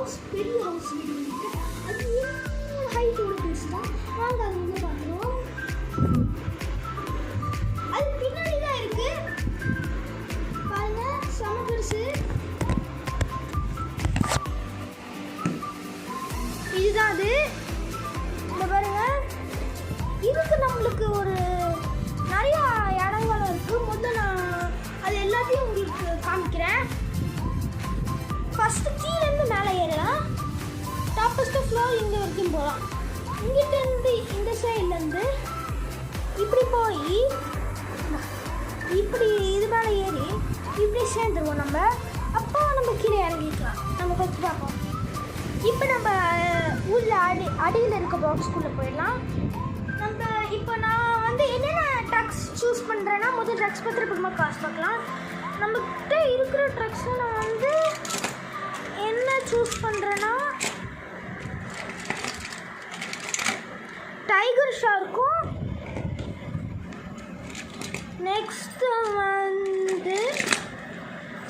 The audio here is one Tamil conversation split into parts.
ஹவுஸ், பெரிய ஹவுஸ் வீடு இருக்குது. அது ஹைட்டோட பெருசுதான். வாங்க அது வந்து பார்க்குறோம். அது பின்னாடி தான் இருக்கு பாருங்க, செம பெருசு. இதுதான் அது. இந்த பாருங்க, இதுக்கு நம்மளுக்கு ஒரு நிறையா இடங்கள் இருக்குது. முதல்ல நான் அது எல்லாத்தையும் உங்களுக்கு காமிக்கிறேன். ஃபஸ்ட்டு கீழேருந்து மேலே ஏறலாம். டாப்பஸ்ட்டு ஃப்ளோர் இங்கே வரைக்கும் போகலாம். இங்கிட்டேருந்து இந்த சைட்லேருந்து இப்படி போய் இப்படி இது மேலே ஏறி இப்படி சேர்ந்துருவோம் நம்ம. அப்போ நம்ம கீழே இறங்கிக்கலாம். நம்ம ஃபஸ்ட்டு பார்ப்போம். இப்போ நம்ம உள்ள அடியில் இருக்க பாக்ஸ்குள்ளே போயிடலாம். நம்ம இப்போ நான் வந்து என்னென்ன ட்ரக்ஸ் சூஸ் பண்ணுறேன்னா, முதல் ட்ரக்ஸ் பற்றி அப்புறமா காசு பார்க்கலாம். நம்மக்கிட்ட இருக்கிற ட்ரக்ஸில் நான் வந்து என்ன சூஸ் பண்ணுறேன்னா, டைகர் ஷார்க்கும் நெக்ஸ்ட்டு வந்து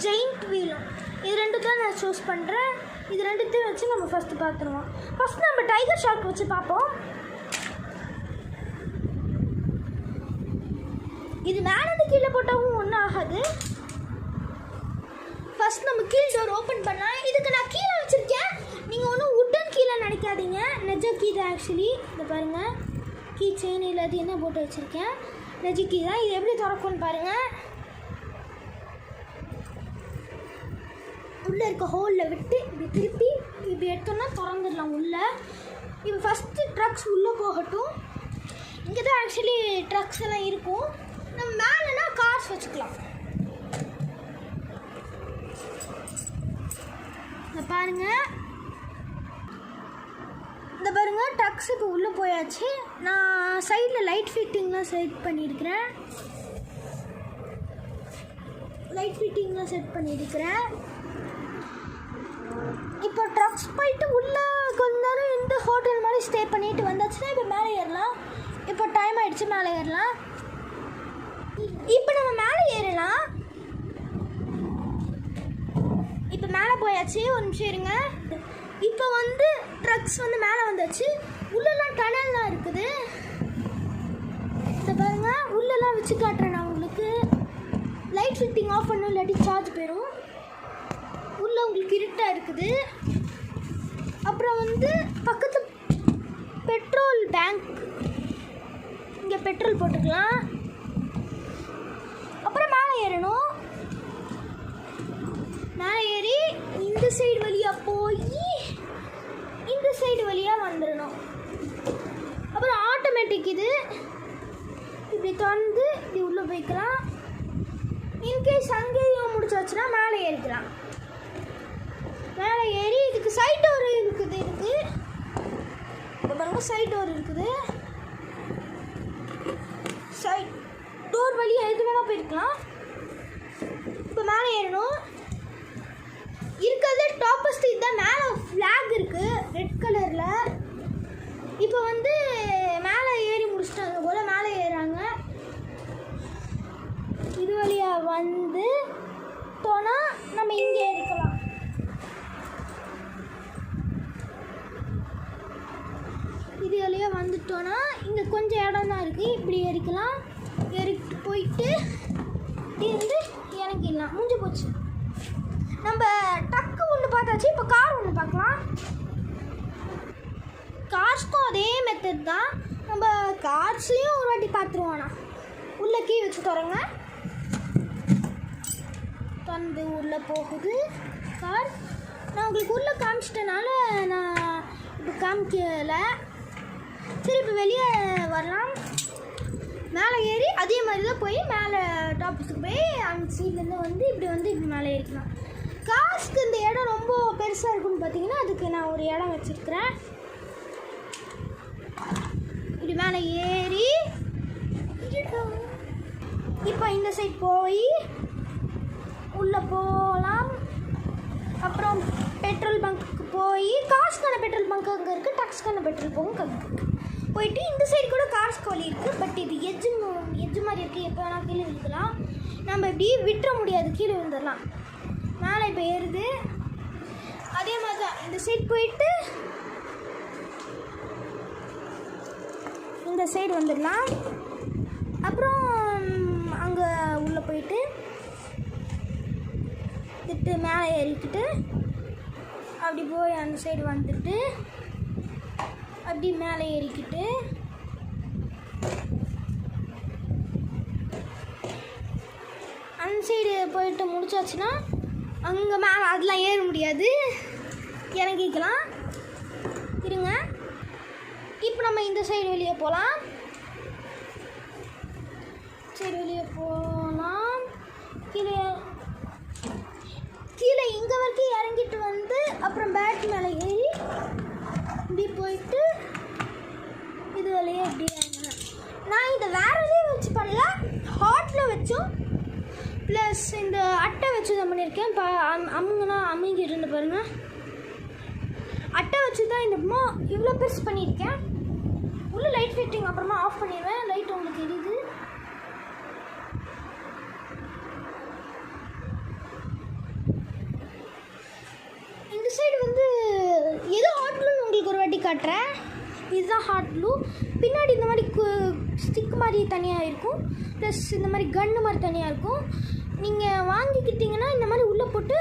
ஜெயிண்ட் வீலும், இது ரெண்டு தான் நான் சூஸ் பண்ணுறேன். இது ரெண்டுத்தையும் வச்சு நம்ம ஃபஸ்ட்டு பார்த்துருவோம். ஃபஸ்ட் நம்ம டைகர் ஷார்க் வச்சு பார்ப்போம். இது மேலே கீழே போட்டாவும் ஒன்றும் ஆகாது. ஃபஸ்ட் நம்ம கீழ் டோர் ஓப்பன் பண்ணலாம். இதுக்கு நான் கீழே வச்சுருக்கேன். நீங்கள் ஒன்றும் உட்டன் கீழே நினைக்காதீங்க, நெஜ கீ தான் ஆக்சுவலி. இதை பாருங்கள், கீ செயின் இல்லாது என்ன போட்டு வச்சுருக்கேன், நெஜ கீ தான். இது எப்படி திறக்கும்னு பாருங்கள். உள்ளே இருக்க ஹோலில் விட்டு இப்படி திருப்பி இப்படி எடுத்தோம்னா திறந்துடலாம் உள்ளே. இப்போ ஃபஸ்ட்டு ட்ரக்ஸ் உள்ளே போகட்டும். இங்கே தான் ஆக்சுவலி ட்ரக்ஸ் எல்லாம் இருக்கும். நம்ம மேலேனா கார்ஸ் வச்சுக்கலாம். இந்த பாருங்கள், இந்த பாருங்கள் ட்ரக்ஸ் இப்போ உள்ளே போயாச்சு. நான் சைடில் லைட் ஃபிட்டிங்லாம் செட் பண்ணியிருக்கிறேன். இப்போ ட்ரக்ஸ் போயிட்டு உள்ளே கொஞ்ச நேரம் இந்த ஹோட்டல் மாதிரி ஸ்டே பண்ணிட்டு வந்தாச்சுன்னா இப்போ மேலே ஏறலாம். இப்போ டைம் ஆகிடுச்சு, மேலே ஏறலாம். இப்போ நம்ம மேலே ஏறலாம். இப்போ மேலே போயாச்சு. ஒரு நிமிஷம் இருங்க. இப்போ வந்து ட்ரக்ஸ் வந்து மேலே வந்தாச்சு. உள்ளெல்லாம் டனல்லாம் இருக்குது. இதை பாருங்க, உள்ளெல்லாம் வச்சு காட்டுறேன் நான் உங்களுக்கு. லைட் ஃபிட்டிங் ஆஃப் பண்ணணும், இல்லாட்டி சார்ஜ் போயிடும். உள்ளே உங்களுக்கு இருட்டாக இருக்குது. அப்புறம் வந்து பக்கத்து பெட்ரோல் பேங்க், இங்கே பெட்ரோல் போட்டுக்கலாம். அப்புறம் மேலே ஏறணும். மேலே ஏறி இந்த சைடு வழியாக போய் இந்த சைடு வழியாக வந்துடணும். அப்புறம் ஆட்டோமேட்டிக் இது இப்படி திறந்து இப்படி உள்ளே போய்க்கலாம். இன்கேஸ் அங்கேயும் முடிச்சாச்சுன்னா மேலே ஏறிக்கலாம். மேலே ஏறி இதுக்கு சைட் டோர் இருக்குது. இப்போ பாருங்க, சைட் டோர் இருக்குது. சைட் டோர் வழியாக எது வேணால் போயிருக்கலாம். இப்போ மேலே ஏறணும். இருக்கிறது டாப்பஸ்ட் இதுதான். மேலே ஃப்ளாக் இருக்குது ரெட் கலரில். இப்போ வந்து மேலே ஏறி முடிச்சிட்டாங்க போல், மேலே ஏறுறாங்க. இது வழியாக வந்து போனால் நம்ம இங்கே ஏறிக்கலாம். இது வழியாக வந்துட்டோன்னா இங்கே கொஞ்சம் இடம் தான் இருக்குது. இப்படி ஏறிக்கலாம். ஏறிட்டு போயிட்டு இருந்து இறங்கிடலாம். முடிஞ்சு போச்சு. நம்ம டக்கு ஒன்று பார்த்தாச்சு. இப்போ கார் ஒன்று பார்க்கலாம். கார்ஸ்க்கும் அதே மெத்தட் தான். நம்ம கார்ஸையும் ஒரு வாட்டி பார்த்துருவோண்ணா. உள்ளே கீ வச்சு தரோங்க. வந்து உள்ளே போகுது கார். நான் உங்களுக்கு உள்ளே காமிச்சிட்டனால நான் இப்போ காமிக்கலை. சரி, இப்போ வெளியே வரலாம். மேலே ஏறி அதே மாதிரி தான் போய் மேலே டாப்புக்கு போய் அந்த சீட்லேருந்து வந்து இப்படி மேலே ஏறிக்கலாம். காசுக்கு இந்த இடம் ரொம்ப பெருசாக இருக்குன்னு பார்த்தீங்கன்னா அதுக்கு நான் ஒரு இடம் வச்சுருக்கிறேன். இப்படி மேலே ஏறி இப்போ இந்த சைட் போய் உள்ளே போகலாம். அப்புறம் பெட்ரோல் பங்க்குக்கு போய் காசுக்கான பெட்ரோல் பங்க் அங்கே இருக்குது, டாக்ஸ்க்கான பெட்ரோல் பங்க் அங்கே இருக்குது. போயிட்டு இந்த சைடு கூட கார்ஸ்க்கு வழி இருக்குது. பட் இது எஜ்ஜு மாதிரி இருக்குது. எப்போ வேணால் கீழே விழுக்கலாம். நம்ம இப்படி விட்டுற முடியாது, கீழே விழுந்துடலாம். மேலே இப்போ ஏறுது. அதே மாதிரி தான் இந்த சைடு போயிட்டு இந்த சைடு வந்துடலாம். அப்புறம் அங்கே உள்ளே போயிட்டு திட்டு மேலே ஏறிக்கிட்டு அப்படி போய் அந்த சைடு வந்துட்டு அப்படி மேலே ஏறிக்கிட்டு அந்த சைடு போயிட்டு முடிச்சாச்சுன்னா அங்கே மேலே அதெல்லாம் ஏற முடியாது, இறங்கிக்கலாம். இருங்க, இப்போ நம்ம இந்த சைடு வெளியே போகலாம். சைடு வெளியே போகலாம். கீழே இங்கே வரைக்கும் இறங்கிட்டு வந்து அப்புறம் பேட் மேலே ஏறி இப்படி போயிட்டு இது வழியே இப்படி இறங்கினேன். நான் இதை வேற எதையும் வச்சு பண்ணல, ஹாட்டில் வச்சும் ப்ளஸ் இந்த அட்டை வச்சு தான் பண்ணியிருக்கேன். இப்போ அமுங்கன்னா அமுங்கி இருந்து பாருங்க, அட்டை வச்சு தான் இந்த இவ்வளோ பெருசு பண்ணியிருக்கேன். உள்ள லைட் ஃபிட்டிங் அப்புறமா ஆஃப் பண்ணிடுவேன். லைட் உங்களுக்கு தெரியுது. இந்த சைடு வந்து எது ஹாட் க்ளூன்னு உங்களுக்கு ஒரு வாட்டி காட்டுறேன். இதுதான் ஹாட் க்ளூ. பின்னாடி இந்த மாதிரி ஸ்டிக் மாதிரி தனியாக இருக்கும், ப்ளஸ் இந்த மாதிரி கன்று மாதிரி தனியாக இருக்கும். நீங்கள் வாங்கிக்கிட்டிங்கன்னா இந்த மாதிரி உள்ளே போட்டு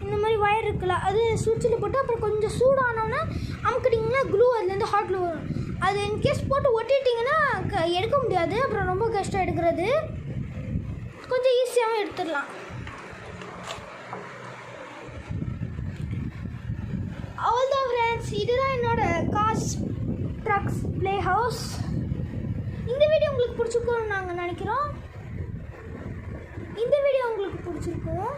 இந்த மாதிரி ஒயர் இருக்குல்ல அது சுவிட்சில் போட்டு அப்புறம் கொஞ்சம் சூடானோன்னா அமுக்கிட்டிங்கன்னா க்ளூ அதுலேருந்து ஹாட் க்ளூ வரும். அது இன்கேஸ் போட்டு ஒட்டிட்டிங்கன்னா எடுக்க முடியாது, அப்புறம் ரொம்ப கஷ்டம் எடுக்கிறது. கொஞ்சம் ஈஸியாகவும் எடுத்துடலாம். அவ்வளோதான் ஃப்ரெண்ட்ஸ், இதுதான் என்னோடய கார்ஸ் ட்ரக்ஸ் ப்ளே ஹவுஸ். இந்த வீடியோ உங்களுக்கு பிடிச்சிருக்கும்னு நாங்கள் நினைக்கிறோம். இந்த வீடியோ உங்களுக்கு பிடிச்சிருக்கும்.